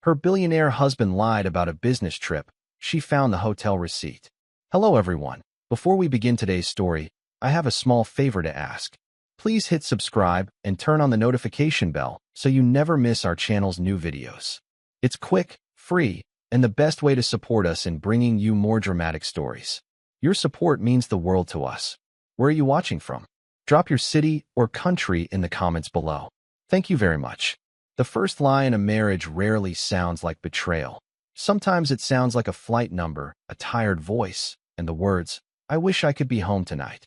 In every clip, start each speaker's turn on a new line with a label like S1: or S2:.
S1: Her billionaire husband lied about a business trip. She found the hotel receipt. Hello everyone. Before we begin today's story, I have a small favor to ask. Please hit subscribe and turn on the notification bell so you never miss our channel's new videos. It's quick, free, and the best way to support us in bringing you more dramatic stories. Your support means the world to us. Where are you watching from? Drop your city or country in the comments below. Thank you very much. The first lie in a marriage rarely sounds like betrayal. Sometimes it sounds like a flight number, a tired voice, and the words, "I wish I could be home tonight."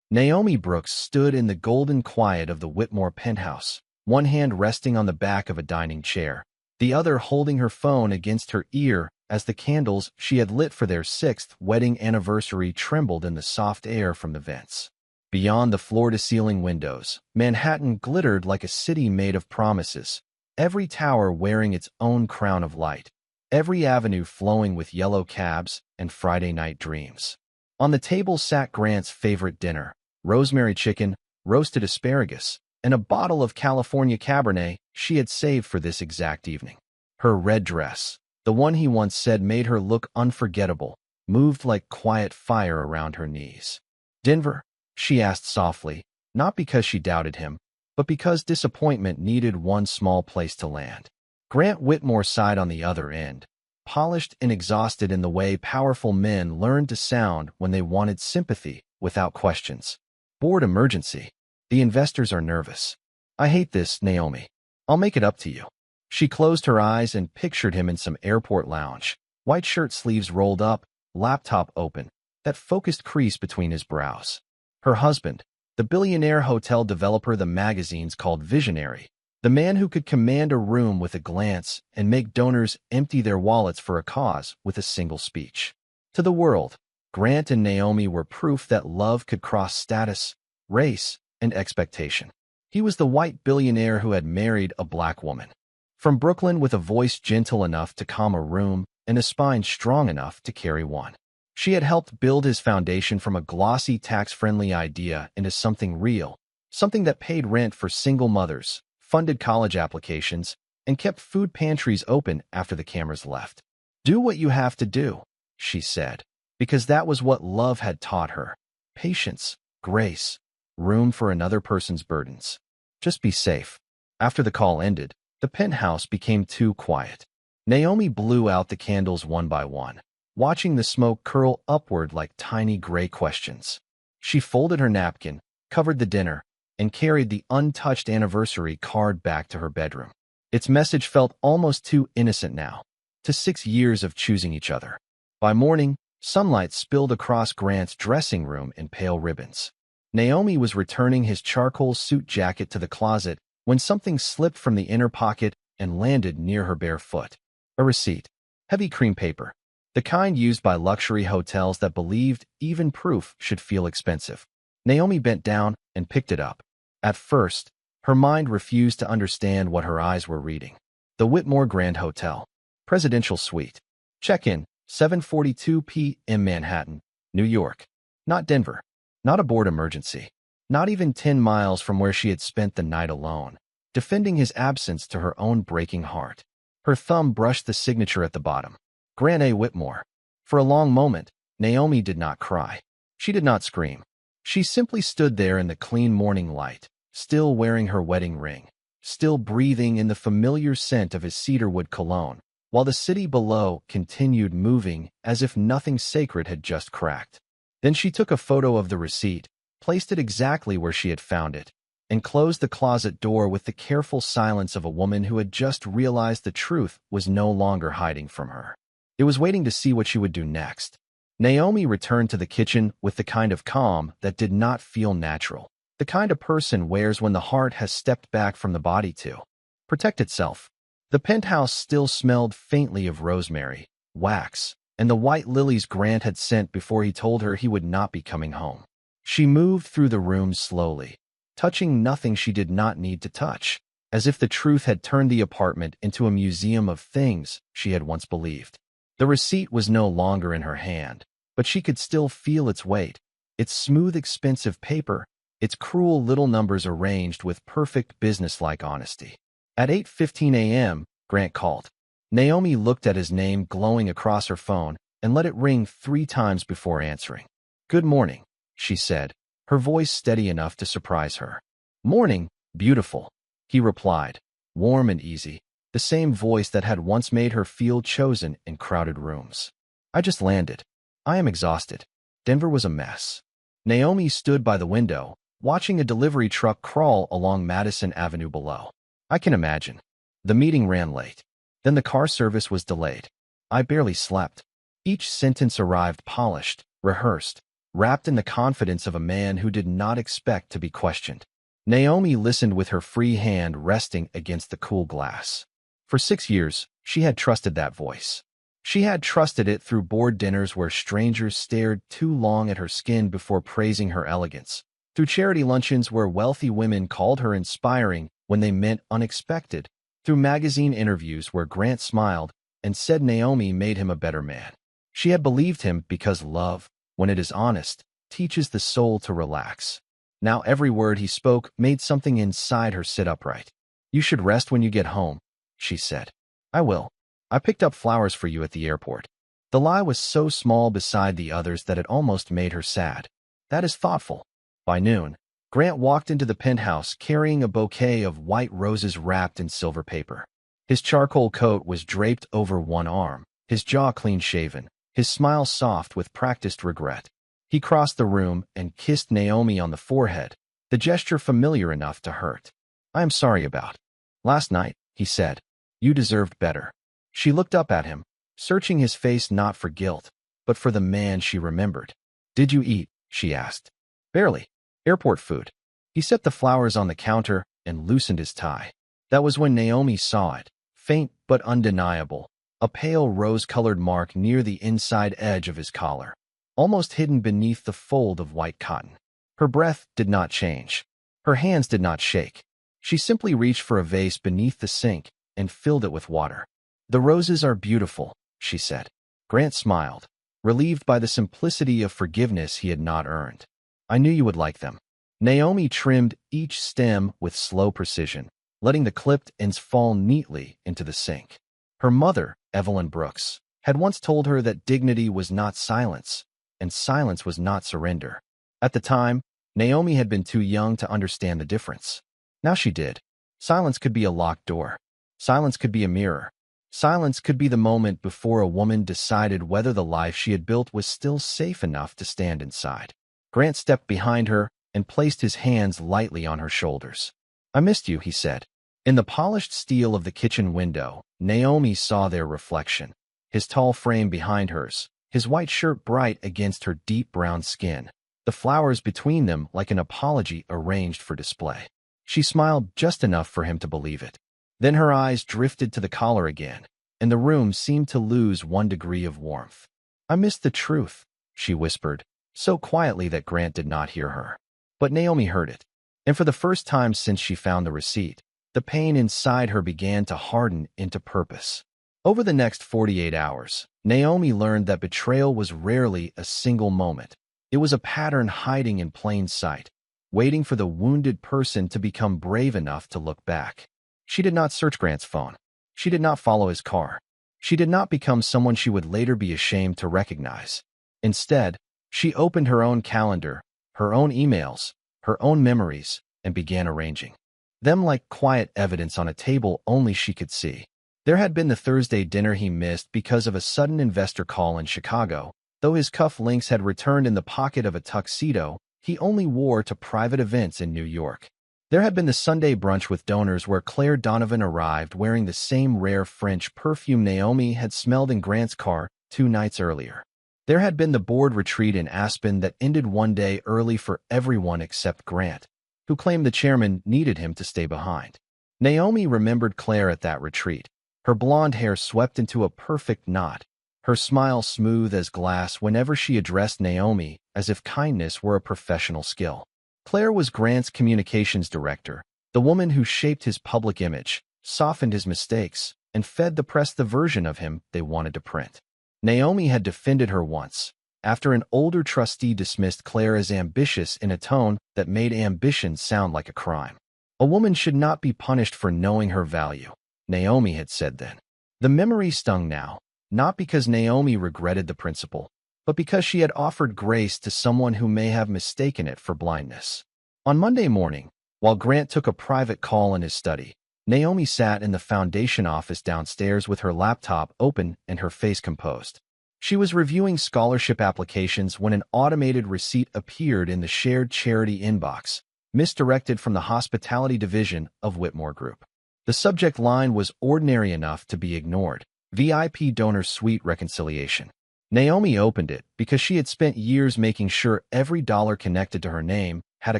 S1: Naomi Brooks stood in the golden quiet of the Whitmore penthouse, one hand resting on the back of a dining chair, the other holding her phone against her ear as the candles she had lit for their 6th wedding anniversary trembled in the soft air from the vents. Beyond the floor-to-ceiling windows, Manhattan glittered like a city made of promises, every tower wearing its own crown of light, every avenue flowing with yellow cabs and Friday night dreams. On the table sat Grant's favorite dinner, rosemary chicken, roasted asparagus, and a bottle of California Cabernet she had saved for this exact evening. Her red dress, the one he once said made her look unforgettable, moved like quiet fire around her knees. "Denver?" she asked softly, not because she doubted him, but because disappointment needed one small place to land. Grant Whitmore sighed on the other end, polished and exhausted in the way powerful men learned to sound when they wanted sympathy without questions. "Board emergency. The investors are nervous. I hate this, Naomi. I'll make it up to you." She closed her eyes and pictured him in some airport lounge, white shirt sleeves rolled up, laptop open, that focused crease between his brows. Her husband, the billionaire hotel developer the magazines called Visionary, the man who could command a room with a glance and make donors empty their wallets for a cause with a single speech. To the world, Grant and Naomi were proof that love could cross status, race, and expectation. He was the white billionaire who had married a black woman. From Brooklyn, with a voice gentle enough to calm a room and a spine strong enough to carry one. She had helped build his foundation from a glossy, tax-friendly idea into something real, something that paid rent for single mothers, funded college applications, and kept food pantries open after the cameras left. "Do what you have to do," she said, because that was what love had taught her. Patience, grace, room for another person's burdens. Just be safe. After the call ended, the penthouse became too quiet. Naomi blew out the candles one by one, watching the smoke curl upward like tiny gray questions. She folded her napkin, covered the dinner, and carried the untouched anniversary card back to her bedroom. Its message felt almost too innocent now, to 6 years of choosing each other. By morning, sunlight spilled across Grant's dressing room in pale ribbons. Naomi was returning his charcoal suit jacket to the closet when something slipped from the inner pocket and landed near her bare foot. A receipt. Heavy cream paper. The kind used by luxury hotels that believed even proof should feel expensive. Naomi bent down and picked it up. At first, her mind refused to understand what her eyes were reading. The Whitmore Grand Hotel. Presidential Suite. Check-in, 7:42 p.m. Manhattan, New York. Not Denver. Not a board emergency. Not even 10 miles from where she had spent the night alone, defending his absence to her own breaking heart. Her thumb brushed the signature at the bottom. Grant A. Whitmore. For a long moment, Naomi did not cry. She did not scream. She simply stood there in the clean morning light, still wearing her wedding ring, still breathing in the familiar scent of his cedarwood cologne, while the city below continued moving as if nothing sacred had just cracked. Then she took a photo of the receipt, placed it exactly where she had found it, and closed the closet door with the careful silence of a woman who had just realized the truth was no longer hiding from her. It was waiting to see what she would do next. Naomi returned to the kitchen with the kind of calm that did not feel natural, the kind a person wears when the heart has stepped back from the body to protect itself. The penthouse still smelled faintly of rosemary, wax, and the white lilies Grant had sent before he told her he would not be coming home. She moved through the room slowly, touching nothing she did not need to touch, as if the truth had turned the apartment into a museum of things she had once believed. The receipt was no longer in her hand, but she could still feel its weight, its smooth, expensive paper, its cruel little numbers arranged with perfect businesslike honesty. At 8:15 a.m., Grant called. Naomi looked at his name glowing across her phone and let it ring 3 times before answering. "Good morning," she said, her voice steady enough to surprise her. "Morning, beautiful," he replied, warm and easy, the same voice that had once made her feel chosen in crowded rooms. "I just landed. I am exhausted. Denver was a mess." Naomi stood by the window, watching a delivery truck crawl along Madison Avenue below. "I can imagine." The meeting ran late. Then the car service was delayed. "I barely slept." Each sentence arrived polished, rehearsed, wrapped in the confidence of a man who did not expect to be questioned. Naomi listened with her free hand resting against the cool glass. For 6 years, she had trusted that voice. She had trusted it through bored dinners where strangers stared too long at her skin before praising her elegance, through charity luncheons where wealthy women called her inspiring when they meant unexpected, through magazine interviews where Grant smiled and said Naomi made him a better man. She had believed him because love, when it is honest, teaches the soul to relax. Now every word he spoke made something inside her sit upright. "You should rest when you get home," she said. "I will. I picked up flowers for you at the airport." The lie was so small beside the others that it almost made her sad. "That is thoughtful." By noon, Grant walked into the penthouse carrying a bouquet of white roses wrapped in silver paper. His charcoal coat was draped over one arm, his jaw clean-shaven, his smile soft with practiced regret. He crossed the room and kissed Naomi on the forehead, the gesture familiar enough to hurt. "I am sorry about last night," he said. "You deserved better." She looked up at him, searching his face not for guilt, but for the man she remembered. "Did you eat?" she asked. "Barely. Airport food." He set the flowers on the counter and loosened his tie. That was when Naomi saw it, faint but undeniable, a pale rose-colored mark near the inside edge of his collar, almost hidden beneath the fold of white cotton. Her breath did not change. Her hands did not shake. She simply reached for a vase beneath the sink and filled it with water. "The roses are beautiful," she said. Grant smiled, relieved by the simplicity of forgiveness he had not earned. "I knew you would like them." Naomi trimmed each stem with slow precision, letting the clipped ends fall neatly into the sink. Her mother, Evelyn Brooks, had once told her that dignity was not silence, and silence was not surrender. At the time, Naomi had been too young to understand the difference. Now she did. Silence could be a locked door. Silence could be a mirror. Silence could be the moment before a woman decided whether the life she had built was still safe enough to stand inside. Grant stepped behind her and placed his hands lightly on her shoulders. "I missed you," he said. In the polished steel of the kitchen window, Naomi saw their reflection, his tall frame behind hers, his white shirt bright against her deep brown skin, the flowers between them like an apology arranged for display. She smiled just enough for him to believe it. Then her eyes drifted to the collar again, and the room seemed to lose 1 degree of warmth. "I missed the truth," she whispered, so quietly that Grant did not hear her. But Naomi heard it, and for the first time since she found the receipt, the pain inside her began to harden into purpose. Over the next 48 hours, Naomi learned that betrayal was rarely a single moment. It was a pattern hiding in plain sight, waiting for the wounded person to become brave enough to look back. She did not search Grant's phone. She did not follow his car. She did not become someone she would later be ashamed to recognize. Instead, she opened her own calendar, her own emails, her own memories, and began arranging them like quiet evidence on a table only she could see. There had been the Thursday dinner he missed because of a sudden investor call in Chicago. Though his cuff links had returned in the pocket of a tuxedo he only wore to private events in New York. There had been the Sunday brunch with donors where Claire Donovan arrived wearing the same rare French perfume Naomi had smelled in Grant's car 2 nights earlier. There had been the board retreat in Aspen that ended 1 day early for everyone except Grant, who claimed the chairman needed him to stay behind. Naomi remembered Claire at that retreat, her blonde hair swept into a perfect knot, her smile smooth as glass whenever she addressed Naomi as if kindness were a professional skill. Claire was Grant's communications director, the woman who shaped his public image, softened his mistakes, and fed the press the version of him they wanted to print. Naomi had defended her once, after an older trustee dismissed Claire as ambitious in a tone that made ambition sound like a crime. A woman should not be punished for knowing her value, Naomi had said then. The memory stung now, not because Naomi regretted the principle, but because she had offered grace to someone who may have mistaken it for blindness. On Monday morning, while Grant took a private call in his study, Naomi sat in the foundation office downstairs with her laptop open and her face composed. She was reviewing scholarship applications when an automated receipt appeared in the shared charity inbox, misdirected from the hospitality division of Whitmore Group. The subject line was ordinary enough to be ignored: VIP donor suite reconciliation. Naomi opened it because she had spent years making sure every dollar connected to her name had a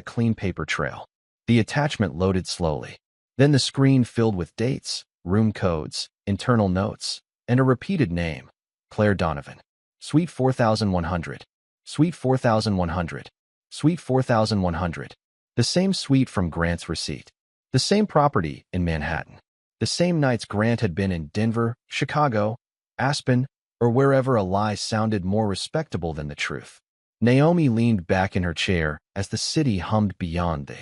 S1: clean paper trail. The attachment loaded slowly. Then the screen filled with dates, room codes, internal notes, and a repeated name: Claire Donovan. Suite 4100. Suite 4100. Suite 4100. The same suite from Grant's receipt. The same property in Manhattan. The same nights Grant had been in Denver, Chicago, Aspen, or wherever a lie sounded more respectable than the truth. Naomi leaned back in her chair as the city hummed beyond the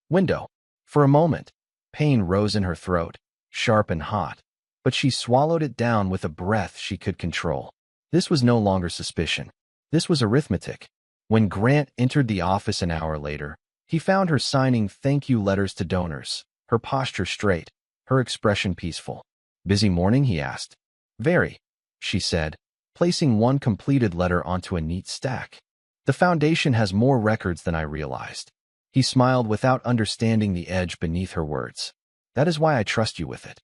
S1: window. For a moment, pain rose in her throat, sharp and hot, but she swallowed it down with a breath she could control. This was no longer suspicion. This was arithmetic. When Grant entered the office an hour later, he found her signing thank you letters to donors, her posture straight, her expression peaceful. "Busy morning?" he asked. "Very," she said, placing one completed letter onto a neat stack. "The foundation has more records than I realized." He smiled without understanding the edge beneath her words. "That is why I trust you with it."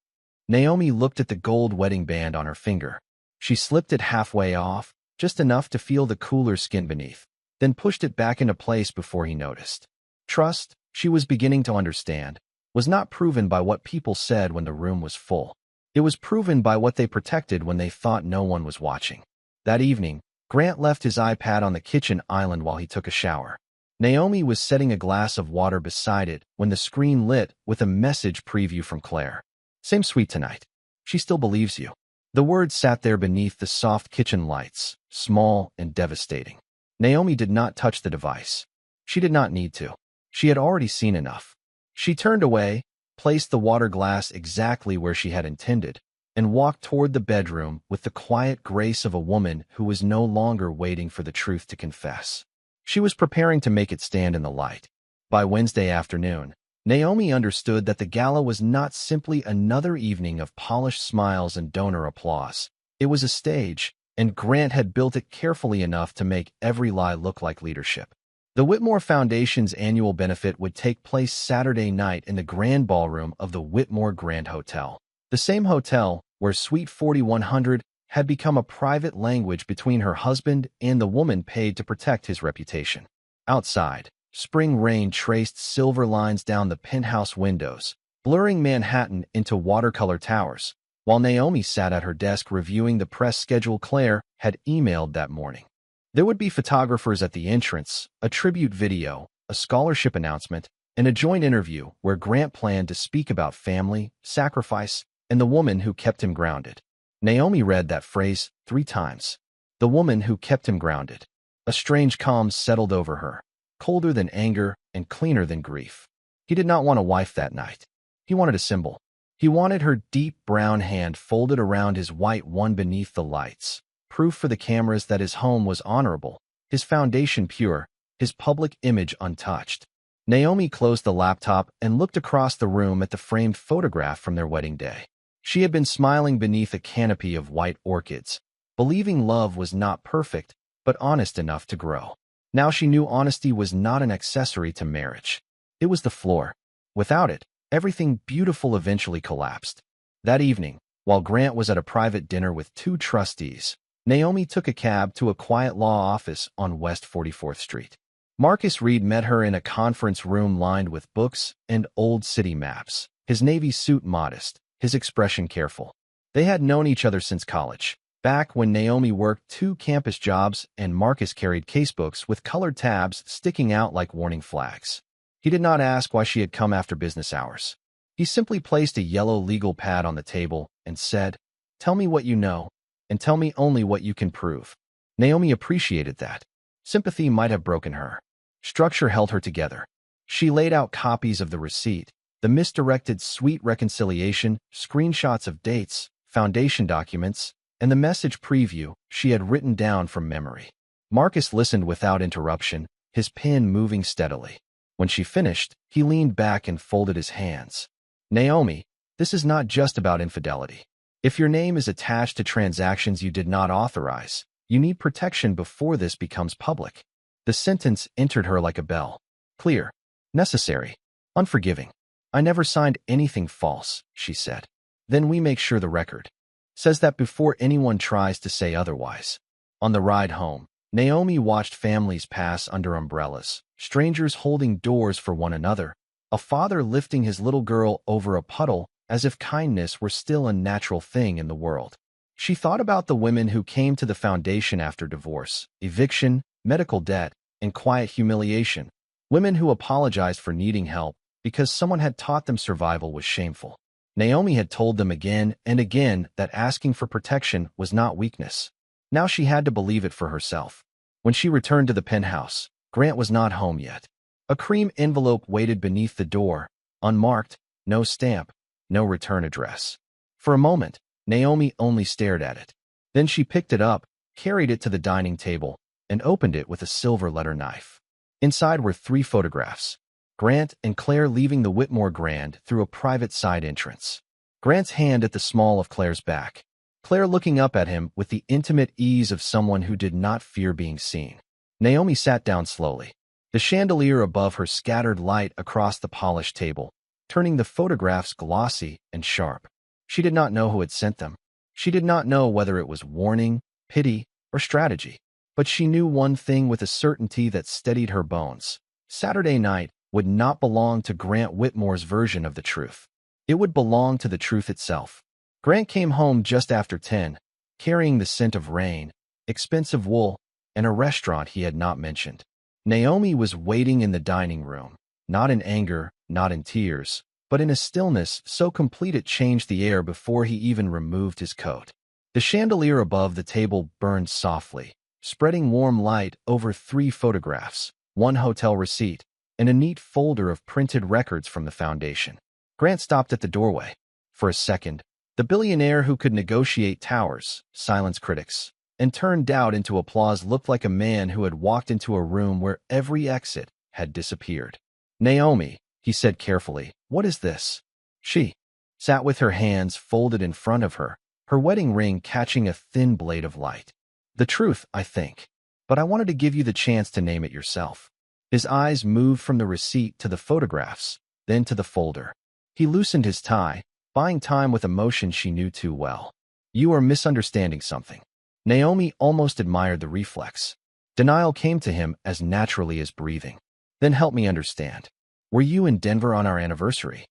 S1: Naomi looked at the gold wedding band on her finger. She slipped it halfway off, just enough to feel the cooler skin beneath, then pushed it back into place before he noticed. Trust, she was beginning to understand, was not proven by what people said when the room was full. It was proven by what they protected when they thought no one was watching. That evening, Grant left his iPad on the kitchen island while he took a shower. Naomi was setting a glass of water beside it when the screen lit with a message preview from Claire. "Same suite tonight. She still believes you." The words sat there beneath the soft kitchen lights, small and devastating. Naomi did not touch the device. She did not need to. She had already seen enough. She turned away, placed the water glass exactly where she had intended, and walked toward the bedroom with the quiet grace of a woman who was no longer waiting for the truth to confess. She was preparing to make it stand in the light. By Wednesday afternoon, Naomi understood that the gala was not simply another evening of polished smiles and donor applause. It was a stage, and Grant had built it carefully enough to make every lie look like leadership. The Whitmore Foundation's annual benefit would take place Saturday night in the Grand Ballroom of the Whitmore Grand Hotel, the same hotel where Suite 4100 had become a private language between her husband and the woman paid to protect his reputation. Outside, spring rain traced silver lines down the penthouse windows, blurring Manhattan into watercolor towers, while Naomi sat at her desk reviewing the press schedule Claire had emailed that morning. There would be photographers at the entrance, a tribute video, a scholarship announcement, and a joint interview where Grant planned to speak about family, sacrifice, and the woman who kept him grounded. Naomi read that phrase 3 times. The woman who kept him grounded. A strange calm settled over her, colder than anger and cleaner than grief. He did not want a wife that night. He wanted a symbol. He wanted her deep brown hand folded around his white one beneath the lights, proof for the cameras that his home was honorable, his foundation pure, his public image untouched. Naomi closed the laptop and looked across the room at the framed photograph from their wedding day. She had been smiling beneath a canopy of white orchids, believing love was not perfect, but honest enough to grow. Now she knew honesty was not an accessory to marriage. It was the floor. Without it, everything beautiful eventually collapsed. That evening, while Grant was at a private dinner with 2 trustees, Naomi took a cab to a quiet law office on West 44th Street. Marcus Reed met her in a conference room lined with books and old city maps, his navy suit modest, his expression careful. They had known each other since college, back when Naomi worked 2 campus jobs and Marcus carried casebooks with colored tabs sticking out like warning flags. He did not ask why she had come after business hours. He simply placed a yellow legal pad on the table and said, "Tell me what you know, and tell me only what you can prove." Naomi appreciated that. Sympathy might have broken her. Structure held her together. She laid out copies of the receipt, the misdirected suite reconciliation, screenshots of dates, foundation documents, and the message preview she had written down from memory. Marcus listened without interruption, his pen moving steadily. When she finished, he leaned back and folded his hands. Naomi, this is not just about infidelity. If your name is attached to transactions you did not authorize, you need protection before this becomes public. The sentence entered her like a bell. Clear. Necessary. Unforgiving. I never signed anything false, she said. Then we make sure the record says that before anyone tries to say otherwise. On the ride home, Naomi watched families pass under umbrellas, strangers holding doors for one another, a father lifting his little girl over a puddle as if kindness were still a natural thing in the world. She thought about the women who came to the foundation after divorce, eviction, medical debt, and quiet humiliation, women who apologized for needing help because someone had taught them survival was shameful. Naomi had told them again and again that asking for protection was not weakness. Now she had to believe it for herself. When she returned to the penthouse, Grant was not home yet. A cream envelope waited beneath the door, unmarked, no stamp, no return address. For a moment, Naomi only stared at it. Then she picked it up, carried it to the dining table, and opened it with a silver letter knife. Inside were 3 photographs. Grant and Claire leaving the Whitmore Grand through a private side entrance. Grant's hand at the small of Claire's back. Claire looking up at him with the intimate ease of someone who did not fear being seen. Naomi sat down slowly. The chandelier above her scattered light across the polished table, turning the photographs glossy and sharp. She did not know who had sent them. She did not know whether it was warning, pity, or strategy. But she knew one thing with a certainty that steadied her bones. Saturday night would not belong to Grant Whitmore's version of the truth. It would belong to the truth itself. Grant came home just after 10, carrying the scent of rain, expensive wool, and a restaurant he had not mentioned. Naomi was waiting in the dining room, not in anger, not in tears, but in a stillness so complete it changed the air before he even removed his coat. The chandelier above the table burned softly, spreading warm light over 3 photographs, 1 hotel receipt, and a neat folder of printed records from the foundation. Grant stopped at the doorway. For a second, the billionaire who could negotiate towers, silence critics, and turn doubt into applause looked like a man who had walked into a room where every exit had disappeared. Naomi, he said carefully, what is this? She sat with her hands folded in front of her, her wedding ring catching a thin blade of light. The truth, I think. But I wanted to give you the chance to name it yourself. His eyes moved from the receipt to the photographs, then to the folder. He loosened his tie, buying time with emotion she knew too well. You are misunderstanding something. Naomi almost admired the reflex. Denial came to him as naturally as breathing. Then help me understand. Were you in Denver on our anniversary?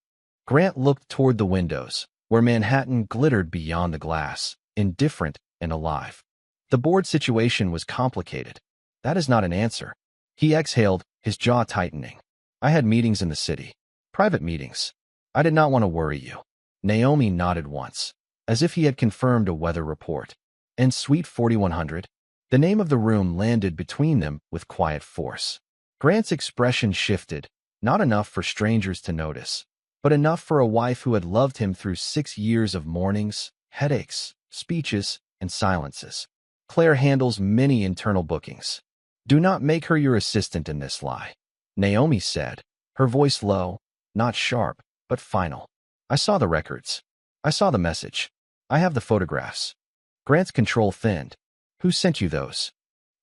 S1: Grant looked toward the windows, where Manhattan glittered beyond the glass, indifferent and alive. The board situation was complicated. That is not an answer. He exhaled, his jaw tightening. I had meetings in the city. Private meetings. I did not want to worry you. Naomi nodded once, as if he had confirmed a weather report. And Suite 4100? The name of the room landed between them with quiet force. Grant's expression shifted, not enough for strangers to notice, but enough for a wife who had loved him through 6 years of mornings, headaches, speeches, and silences. Claire handles many internal bookings. Do not make her your assistant in this lie. Naomi said, her voice low, not sharp, but final. I saw the records. I saw the message. I have the photographs. Grant's control thinned. Who sent you those?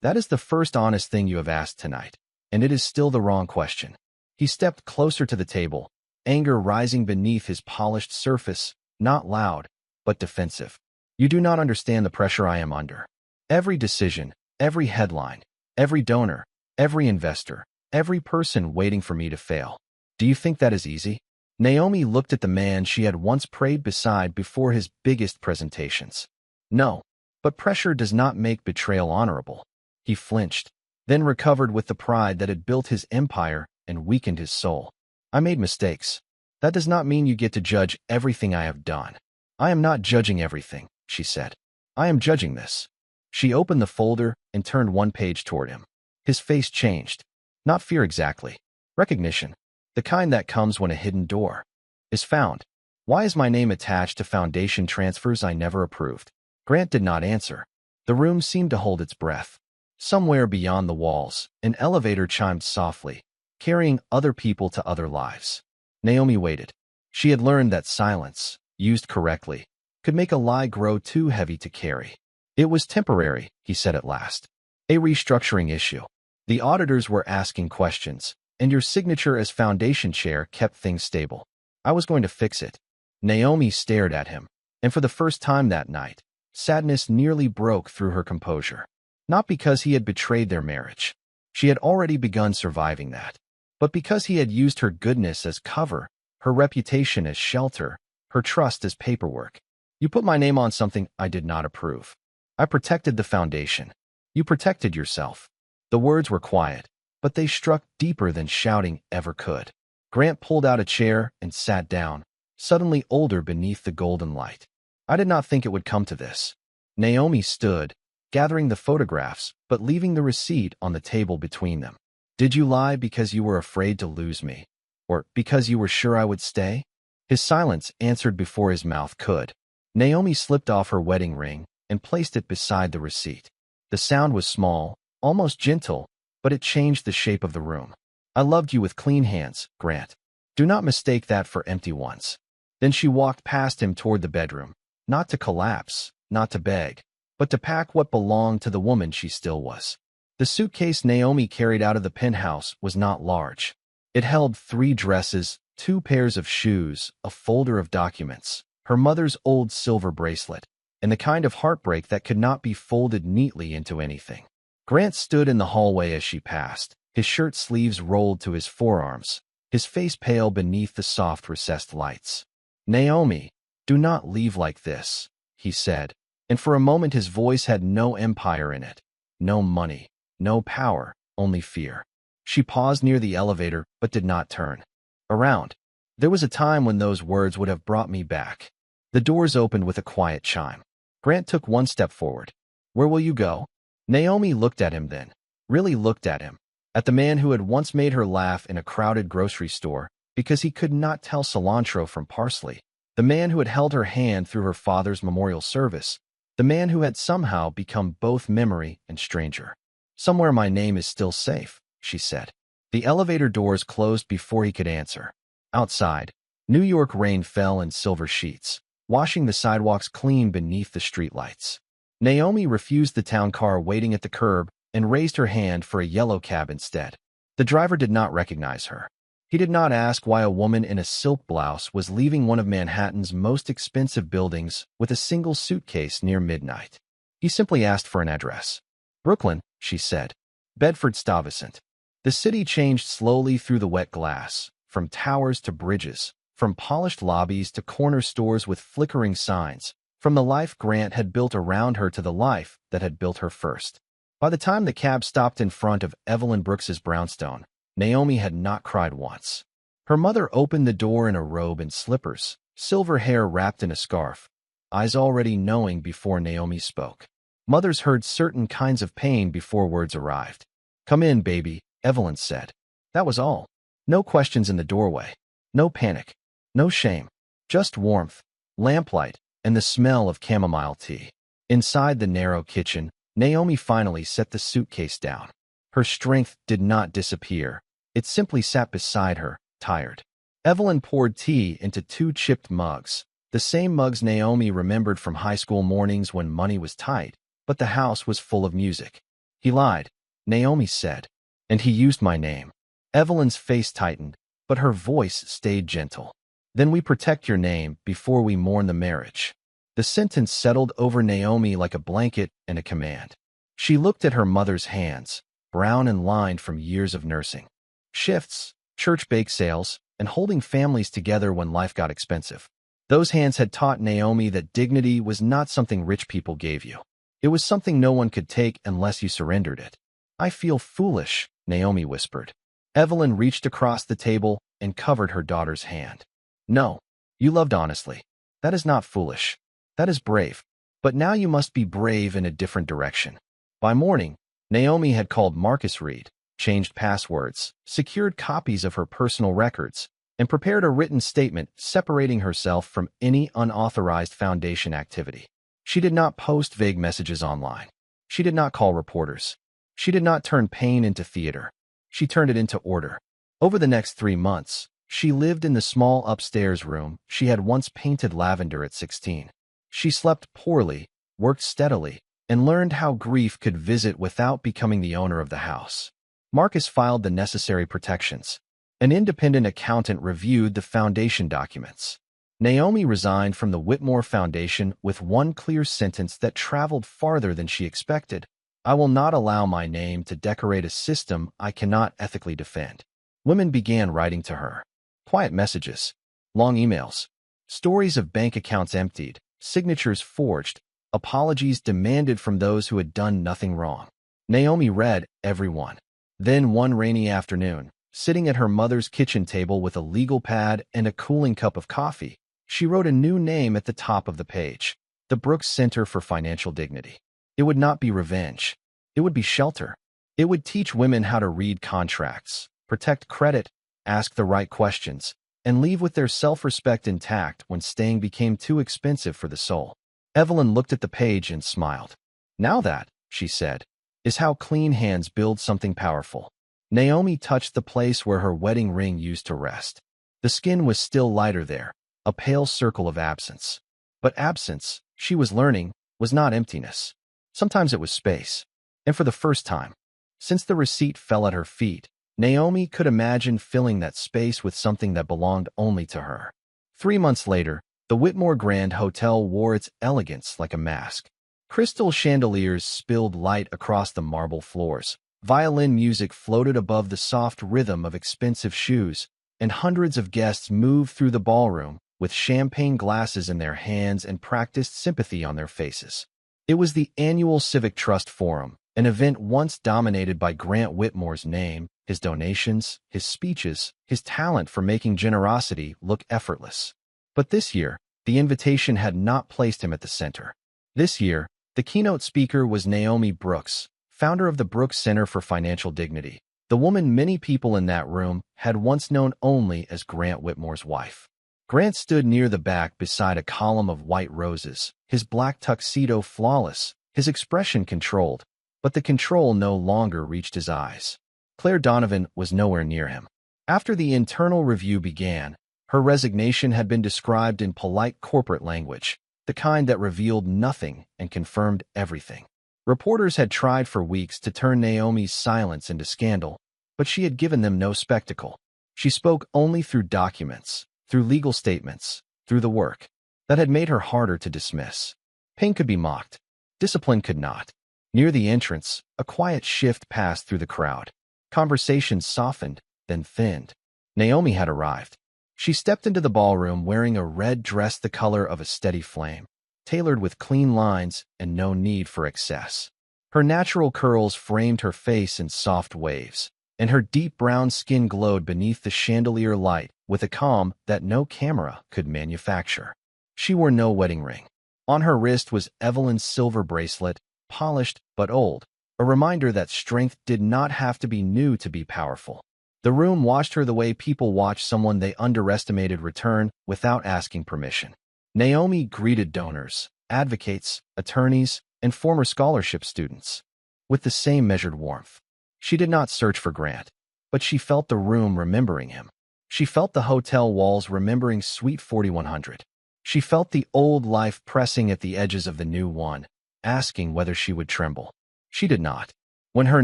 S1: That is the first honest thing you have asked tonight, and it is still the wrong question. He stepped closer to the table, anger rising beneath his polished surface, not loud, but defensive. You do not understand the pressure I am under. Every decision, every headline, every donor, every investor, every person waiting for me to fail. Do you think that is easy? Naomi looked at the man she had once prayed beside before his biggest presentations. No, but pressure does not make betrayal honorable. He flinched, then recovered with the pride that had built his empire and weakened his soul. I made mistakes. That does not mean you get to judge everything I have done. I am not judging everything, she said. I am judging this. She opened the folder and turned 1 page toward him. His face changed. Not fear exactly. Recognition. The kind that comes when a hidden door is found. Why is my name attached to foundation transfers I never approved? Grant did not answer. The room seemed to hold its breath. Somewhere beyond the walls, an elevator chimed softly, carrying other people to other lives. Naomi waited. She had learned that silence, used correctly, could make a lie grow too heavy to carry. It was temporary, he said at last. A restructuring issue. The auditors were asking questions, and your signature as foundation chair kept things stable. I was going to fix it. Naomi stared at him, and for the first time that night, sadness nearly broke through her composure. Not because he had betrayed their marriage. She had already begun surviving that. But because he had used her goodness as cover, her reputation as shelter, her trust as paperwork. You put my name on something I did not approve. I protected the foundation. You protected yourself. The words were quiet, but they struck deeper than shouting ever could. Grant pulled out a chair and sat down, suddenly older beneath the golden light. I did not think it would come to this. Naomi stood, gathering the photographs, but leaving the receipt on the table between them. Did you lie because you were afraid to lose me? Or because you were sure I would stay? His silence answered before his mouth could. Naomi slipped off her wedding ring and placed it beside the receipt. The sound was small, almost gentle, but it changed the shape of the room. I loved you with clean hands, Grant. Do not mistake that for empty ones. Then she walked past him toward the bedroom, not to collapse, not to beg, but to pack what belonged to the woman she still was. The suitcase Naomi carried out of the penthouse was not large. It held 3 dresses, 2 pairs of shoes, a folder of documents, her mother's old silver bracelet, and the kind of heartbreak that could not be folded neatly into anything. Grant stood in the hallway as she passed, his shirt sleeves rolled to his forearms, his face pale beneath the soft recessed lights. Naomi, do not leave like this, he said, and for a moment his voice had no empire in it, no money, no power, only fear. She paused near the elevator, but did not turn around. There was a time when those words would have brought me back. The doors opened with a quiet chime. Grant took 1 step forward. Where will you go? Naomi looked at him then, really looked at him, at the man who had once made her laugh in a crowded grocery store because he could not tell cilantro from parsley, the man who had held her hand through her father's memorial service, the man who had somehow become both memory and stranger. Somewhere my name is still safe, she said. The elevator doors closed before he could answer. Outside, New York rain fell in silver sheets, washing the sidewalks clean beneath the streetlights. Naomi refused the town car waiting at the curb and raised her hand for a yellow cab instead. The driver did not recognize her. He did not ask why a woman in a silk blouse was leaving one of Manhattan's most expensive buildings with a single suitcase near midnight. He simply asked for an address. Brooklyn, she said. Bedford-Stuyvesant. The city changed slowly through the wet glass, from towers to bridges, from polished lobbies to corner stores with flickering signs, from the life Grant had built around her to the life that had built her first. By the time the cab stopped in front of Evelyn Brooks's brownstone, Naomi had not cried once. Her mother opened the door in a robe and slippers, silver hair wrapped in a scarf, eyes already knowing before Naomi spoke. Mothers heard certain kinds of pain before words arrived. Come in, baby, Evelyn said. That was all. No questions in the doorway. No panic. No shame. Just warmth, lamplight, and the smell of chamomile tea. Inside the narrow kitchen, Naomi finally set the suitcase down. Her strength did not disappear. It simply sat beside her, tired. Evelyn poured tea into 2 chipped mugs, the same mugs Naomi remembered from high school mornings when money was tight, but the house was full of music. He lied, Naomi said, and he used my name. Evelyn's face tightened, but her voice stayed gentle. Then we protect your name before we mourn the marriage. The sentence settled over Naomi like a blanket and a command. She looked at her mother's hands, brown and lined from years of nursing. Shifts, church bake sales, and holding families together when life got expensive. Those hands had taught Naomi that dignity was not something rich people gave you. It was something no one could take unless you surrendered it. I feel foolish, Naomi whispered. Evelyn reached across the table and covered her daughter's hand. No, you loved honestly. That is not foolish. That is brave. But now you must be brave in a different direction. By morning, Naomi had called Marcus Reed, changed passwords, secured copies of her personal records, and prepared a written statement separating herself from any unauthorized foundation activity. She did not post vague messages online. She did not call reporters. She did not turn pain into theater. She turned it into order. Over the next 3 months, she lived in the small upstairs room she had once painted lavender at 16. She slept poorly, worked steadily, and learned how grief could visit without becoming the owner of the house. Marcus filed the necessary protections. An independent accountant reviewed the foundation documents. Naomi resigned from the Whitmore Foundation with one clear sentence that traveled farther than she expected. I will not allow my name to decorate a system I cannot ethically defend. Women began writing to her. Quiet messages, long emails, stories of bank accounts emptied, signatures forged, apologies demanded from those who had done nothing wrong. Naomi read every one. Then one rainy afternoon, sitting at her mother's kitchen table with a legal pad and a cooling cup of coffee, she wrote a new name at the top of the page: the Brooks Center for Financial Dignity. It would not be revenge. It would be shelter. It would teach women how to read contracts, protect credit, ask the right questions, and leave with their self-respect intact when staying became too expensive for the soul. Evelyn looked at the page and smiled. Now that, she said, is how clean hands build something powerful. Naomi touched the place where her wedding ring used to rest. The skin was still lighter there, a pale circle of absence. But absence, she was learning, was not emptiness. Sometimes it was space. And for the first time, since the receipt fell at her feet, Naomi could imagine filling that space with something that belonged only to her. 3 months later, the Whitmore Grand Hotel wore its elegance like a mask. Crystal chandeliers spilled light across the marble floors. Violin music floated above the soft rhythm of expensive shoes, and hundreds of guests moved through the ballroom with champagne glasses in their hands and practiced sympathy on their faces. It was the annual Civic Trust Forum, an event once dominated by Grant Whitmore's name, his donations, his speeches, his talent for making generosity look effortless. But this year, the invitation had not placed him at the center. This year, the keynote speaker was Naomi Brooks, founder of the Brooks Center for Financial Dignity, the woman many people in that room had once known only as Grant Whitmore's wife. Grant stood near the back beside a column of white roses, his black tuxedo flawless, his expression controlled, but the control no longer reached his eyes. Claire Donovan was nowhere near him. After the internal review began, her resignation had been described in polite corporate language, the kind that revealed nothing and confirmed everything. Reporters had tried for weeks to turn Naomi's silence into scandal, but she had given them no spectacle. She spoke only through documents, through legal statements, through the work. That had made her harder to dismiss. Pain could be mocked. Discipline could not. Near the entrance, a quiet shift passed through the crowd. Conversations softened, then thinned. Naomi had arrived. She stepped into the ballroom wearing a red dress the color of a steady flame, tailored with clean lines and no need for excess. Her natural curls framed her face in soft waves, and her deep brown skin glowed beneath the chandelier light with a calm that no camera could manufacture. She wore no wedding ring. On her wrist was Evelyn's silver bracelet, polished but old, a reminder that strength did not have to be new to be powerful. The room watched her the way people watch someone they underestimated return without asking permission. Naomi greeted donors, advocates, attorneys, and former scholarship students with the same measured warmth. She did not search for Grant, but she felt the room remembering him. She felt the hotel walls remembering Suite 4100. She felt the old life pressing at the edges of the new one, asking whether she would tremble. She did not. When her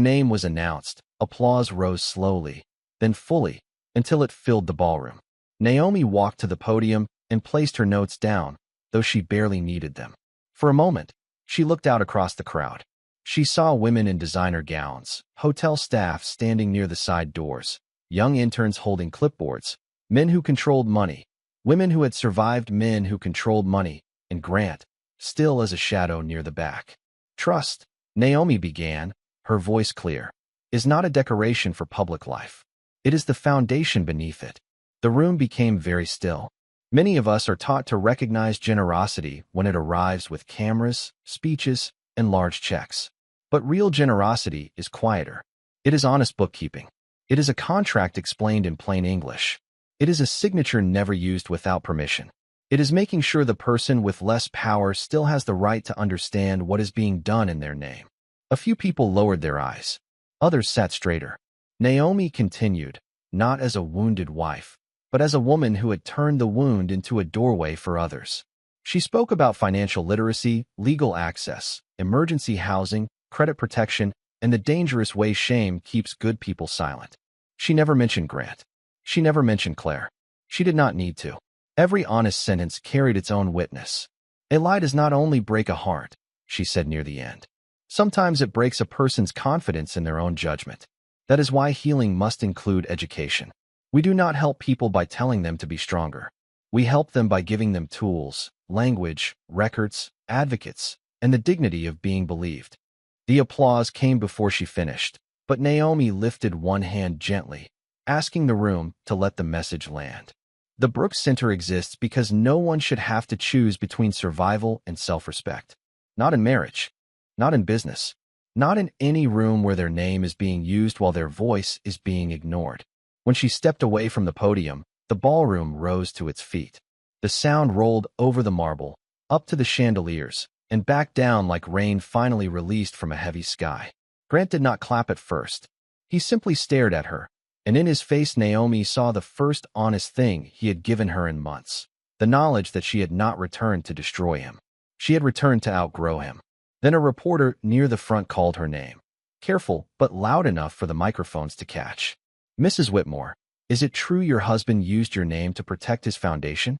S1: name was announced, applause rose slowly, then fully, until it filled the ballroom. Naomi walked to the podium and placed her notes down, though she barely needed them. For a moment, she looked out across the crowd. She saw women in designer gowns, hotel staff standing near the side doors, young interns holding clipboards, men who controlled money, women who had survived men who controlled money, and Grant, still as a shadow near the back. Trust, Naomi began, her voice clear, is not a decoration for public life. It is the foundation beneath it. The room became very still. Many of us are taught to recognize generosity when it arrives with cameras, speeches, and large checks. But real generosity is quieter. It is honest bookkeeping. It is a contract explained in plain English. It is a signature never used without permission. It is making sure the person with less power still has the right to understand what is being done in their name. A few people lowered their eyes. Others sat straighter. Naomi continued, not as a wounded wife, but as a woman who had turned the wound into a doorway for others. She spoke about financial literacy, legal access, emergency housing, credit protection, and the dangerous way shame keeps good people silent. She never mentioned Grant. She never mentioned Claire. She did not need to. Every honest sentence carried its own witness. A lie does not only break a heart, she said near the end. Sometimes it breaks a person's confidence in their own judgment. That is why healing must include education. We do not help people by telling them to be stronger. We help them by giving them tools, language, records, advocates, and the dignity of being believed. The applause came before she finished, but Naomi lifted one hand gently, asking the room to let the message land. The Brooks Center exists because no one should have to choose between survival and self-respect. Not in marriage, not in business, not in any room where their name is being used while their voice is being ignored. When she stepped away from the podium, the ballroom rose to its feet. The sound rolled over the marble, up to the chandeliers, and back down like rain finally released from a heavy sky. Grant did not clap at first. He simply stared at her, and in his face Naomi saw the first honest thing he had given her in months, the knowledge that she had not returned to destroy him. She had returned to outgrow him. Then a reporter near the front called her name, careful but loud enough for the microphones to catch. "Mrs. Whitmore, is it true your husband used your name to protect his foundation?"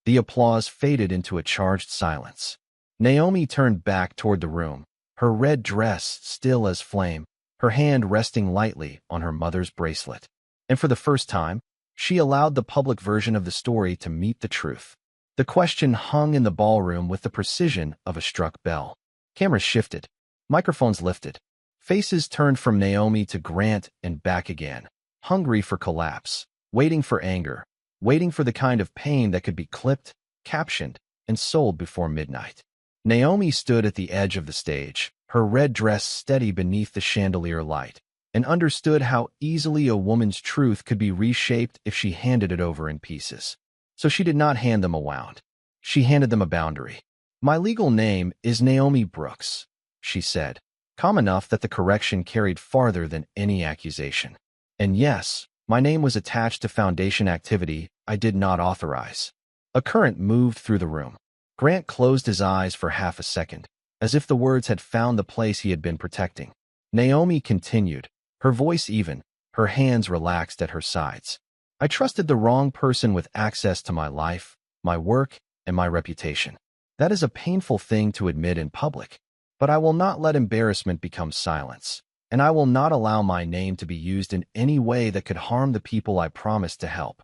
S1: The applause faded into a charged silence. Naomi turned back toward the room, her red dress still as flame, her hand resting lightly on her mother's bracelet. And for the first time, she allowed the public version of the story to meet the truth. The question hung in the ballroom with the precision of a struck bell. Cameras shifted, microphones lifted. Faces turned from Naomi to Grant and back again, hungry for collapse, waiting for anger, waiting for the kind of pain that could be clipped, captioned, and sold before midnight. Naomi stood at the edge of the stage, her red dress steady beneath the chandelier light, and understood how easily a woman's truth could be reshaped if she handed it over in pieces. So she did not hand them a wound. She handed them a boundary. "My legal name is Naomi Brooks," she said, calm enough that the correction carried farther than any accusation. "And yes, my name was attached to foundation activity I did not authorize." A current moved through the room. Grant closed his eyes for half a second, as if the words had found the place he had been protecting. Naomi continued, her voice even, her hands relaxed at her sides. "I trusted the wrong person with access to my life, my work, and my reputation. That is a painful thing to admit in public, but I will not let embarrassment become silence, and I will not allow my name to be used in any way that could harm the people I promised to help."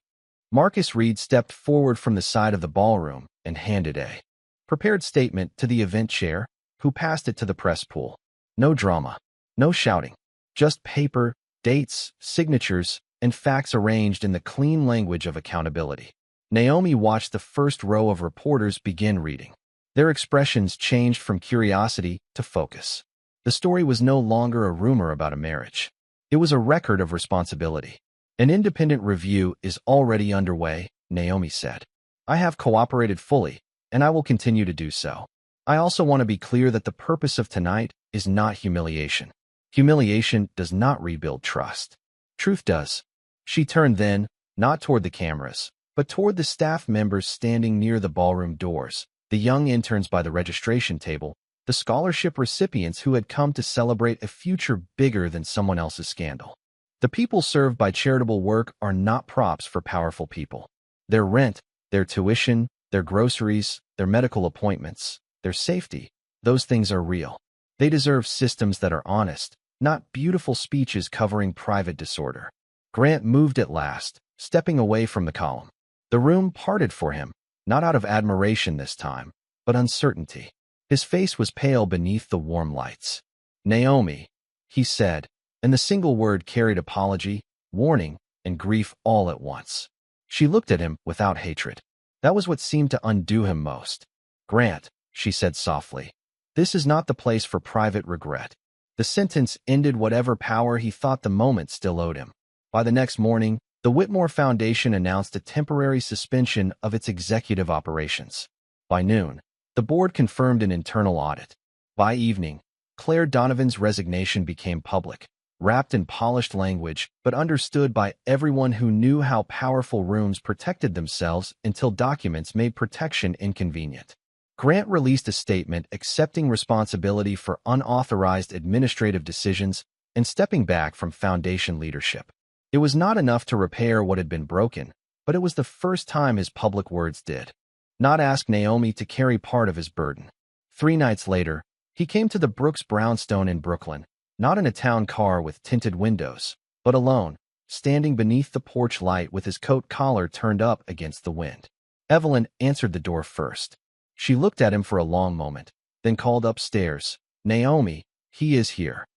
S1: Marcus Reed stepped forward from the side of the ballroom and handed a prepared statement to the event chair, who passed it to the press pool. No drama, no shouting, just paper, dates, signatures, and facts arranged in the clean language of accountability. Naomi watched the first row of reporters begin reading. Their expressions changed from curiosity to focus. The story was no longer a rumor about a marriage. It was a record of responsibility. "An independent review is already underway," Naomi said. "I have cooperated fully, and I will continue to do so. I also want to be clear that the purpose of tonight is not humiliation. Humiliation does not rebuild trust. Truth does." She turned then, not toward the cameras, but toward the staff members standing near the ballroom doors, the young interns by the registration table, the scholarship recipients who had come to celebrate a future bigger than someone else's scandal. The people served by charitable work are not props for powerful people. Their rent, their tuition, their groceries, their medical appointments, their safety, those things are real. They deserve systems that are honest, not beautiful speeches covering private disorder. Grant moved at last, stepping away from the column. The room parted for him, not out of admiration this time, but uncertainty. His face was pale beneath the warm lights. "Naomi," he said, and the single word carried apology, warning, and grief all at once. She looked at him without hatred. That was what seemed to undo him most. "Grant," she said softly, "this is not the place for private regret." The sentence ended whatever power he thought the moment still owed him. By the next morning, The Whitmore Foundation announced a temporary suspension of its executive operations. By noon, the board confirmed an internal audit. By evening, Claire Donovan's resignation became public, wrapped in polished language but understood by everyone who knew how powerful rooms protected themselves until documents made protection inconvenient. Grant released a statement accepting responsibility for unauthorized administrative decisions and stepping back from foundation leadership. It was not enough to repair what had been broken, but it was the first time his public words did not ask Naomi to carry part of his burden. 3 nights later, he came to the Brooks Brownstone in Brooklyn, not in a town car with tinted windows, but alone, standing beneath the porch light with his coat collar turned up against the wind. Evelyn answered the door first. She looked at him for a long moment, then called upstairs, "Naomi, he is here."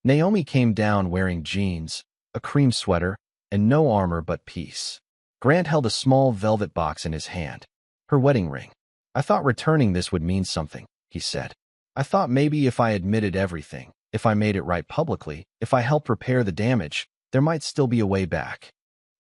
S1: Naomi came down wearing jeans, a cream sweater, and no armor but peace. Grant held a small velvet box in his hand. Her wedding ring. "I thought returning this would mean something," he said. "I thought maybe if I admitted everything, if I made it right publicly, if I helped repair the damage, there might still be a way back."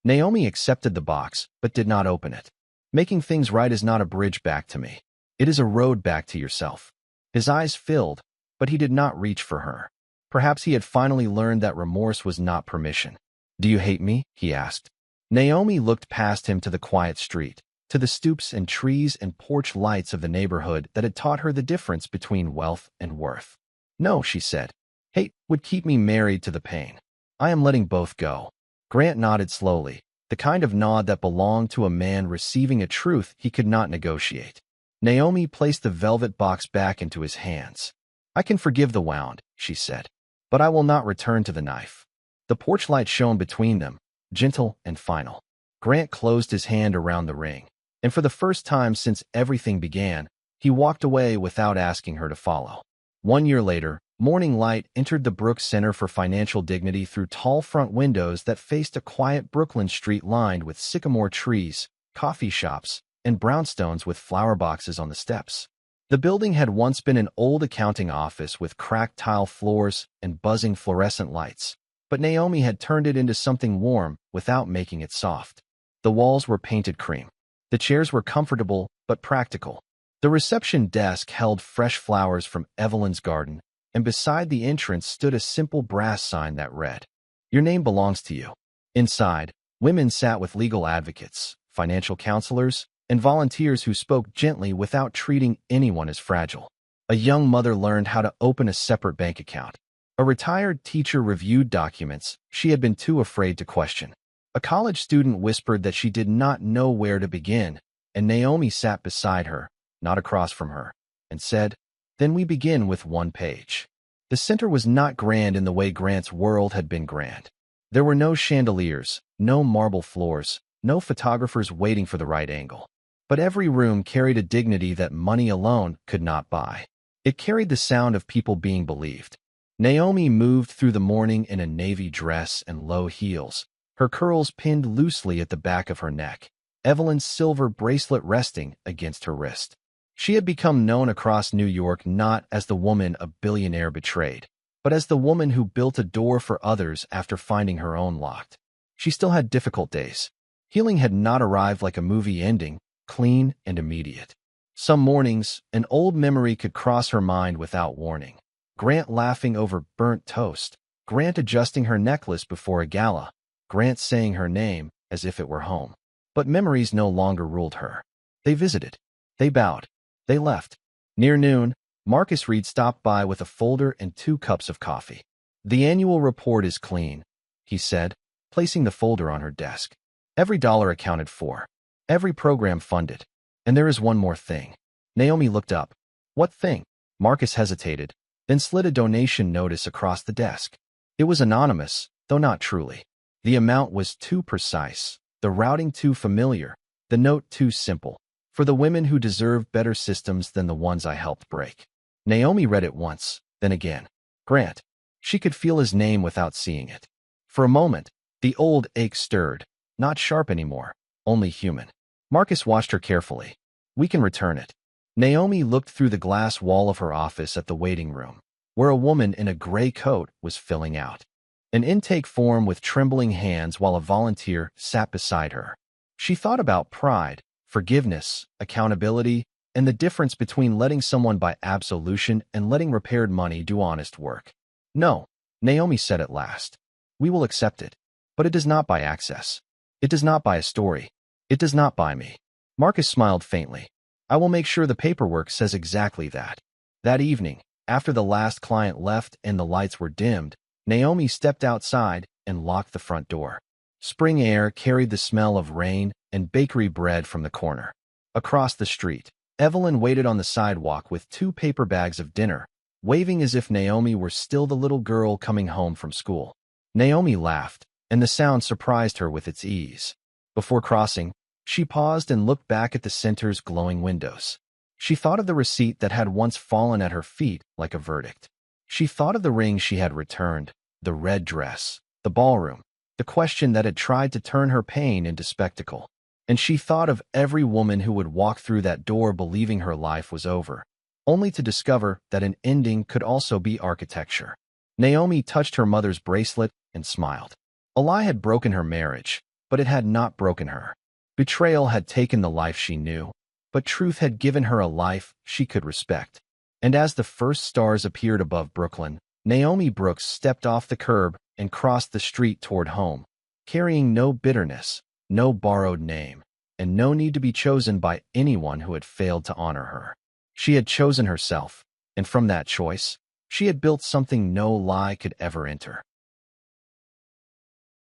S1: Naomi accepted the box, but did not open it. "Making things right is not a bridge back to me. It is a road back to yourself." His eyes filled, but he did not reach for her. Perhaps he had finally learned that remorse was not permission. "Do you hate me?" he asked. Naomi looked past him to the quiet street, to the stoops and trees and porch lights of the neighborhood that had taught her the difference between wealth and worth. "No," she said. "Hate would keep me married to the pain. I am letting both go." Grant nodded slowly, the kind of nod that belonged to a man receiving a truth he could not negotiate. Naomi placed the velvet box back into his hands. "I can forgive the wound," she said, "but I will not return to the knife." The porch light shone between them, gentle and final. Grant closed his hand around the ring, and for the first time since everything began, he walked away without asking her to follow. 1 year later, morning light entered the Brooks Center for Financial Dignity through tall front windows that faced a quiet Brooklyn street lined with sycamore trees, coffee shops, and brownstones with flower boxes on the steps. The building had once been an old accounting office with cracked tile floors and buzzing fluorescent lights, but Naomi had turned it into something warm without making it soft. The walls were painted cream. The chairs were comfortable but practical. The reception desk held fresh flowers from Evelyn's garden, and beside the entrance stood a simple brass sign that read, "Your name belongs to you." Inside, women sat with legal advocates, financial counselors, and volunteers who spoke gently without treating anyone as fragile. A young mother learned how to open a separate bank account. A retired teacher reviewed documents she had been too afraid to question. A college student whispered that she did not know where to begin, and Naomi sat beside her, not across from her, and said, "Then we begin with 1 page." The center was not grand in the way Grant's world had been grand. There were no chandeliers, no marble floors, no photographers waiting for the right angle. But every room carried a dignity that money alone could not buy. It carried the sound of people being believed. Naomi moved through the morning in a navy dress and low heels, her curls pinned loosely at the back of her neck, Evelyn's silver bracelet resting against her wrist. She had become known across New York not as the woman a billionaire betrayed, but as the woman who built a door for others after finding her own locked. She still had difficult days. Healing had not arrived like a movie ending, clean and immediate. Some mornings, an old memory could cross her mind without warning. Grant laughing over burnt toast, Grant adjusting her necklace before a gala, Grant saying her name as if it were home. But memories no longer ruled her. They visited. They bowed. They left. Near noon, Marcus Reed stopped by with a folder and 2 cups of coffee. "The annual report is clean," he said, placing the folder on her desk. "Every dollar accounted for. Every program funded. And there is one more thing." Naomi looked up. "What thing?" Marcus hesitated, then slid a donation notice across the desk. It was anonymous, though not truly. The amount was too precise, the routing too familiar, the note too simple. "For the women who deserve better systems than the ones I helped break." Naomi read it once, then again. Grant. She could feel his name without seeing it. For a moment, the old ache stirred, not sharp anymore, only human. Marcus watched her carefully. "We can return it." Naomi looked through the glass wall of her office at the waiting room, where a woman in a gray coat was filling out. an intake form with trembling hands while a volunteer sat beside her. She thought about pride, forgiveness, accountability, and the difference between letting someone buy absolution and letting repaired money do honest work. No, Naomi said at last. We will accept it. But it does not buy access. It does not buy a story. It does not buy me. Marcus smiled faintly. I will make sure the paperwork says exactly that. That evening, after the last client left and the lights were dimmed, Naomi stepped outside and locked the front door. Spring air carried the smell of rain and bakery bread from the corner. Across the street, Evelyn waited on the sidewalk with 2 paper bags of dinner, waving as if Naomi were still the little girl coming home from school. Naomi laughed, and the sound surprised her with its ease. Before crossing, she paused and looked back at the center's glowing windows. She thought of the receipt that had once fallen at her feet like a verdict. She thought of the ring she had returned, the red dress, the ballroom, the question that had tried to turn her pain into spectacle. And she thought of every woman who would walk through that door believing her life was over, only to discover that an ending could also be architecture. Naomi touched her mother's bracelet and smiled. A lie had broken her marriage, but it had not broken her. Betrayal had taken the life she knew, but truth had given her a life she could respect. And as the first stars appeared above Brooklyn, Naomi Brooks stepped off the curb and crossed the street toward home, carrying no bitterness, no borrowed name, and no need to be chosen by anyone who had failed to honor her. She had chosen herself, and from that choice, she had built something no lie could ever enter.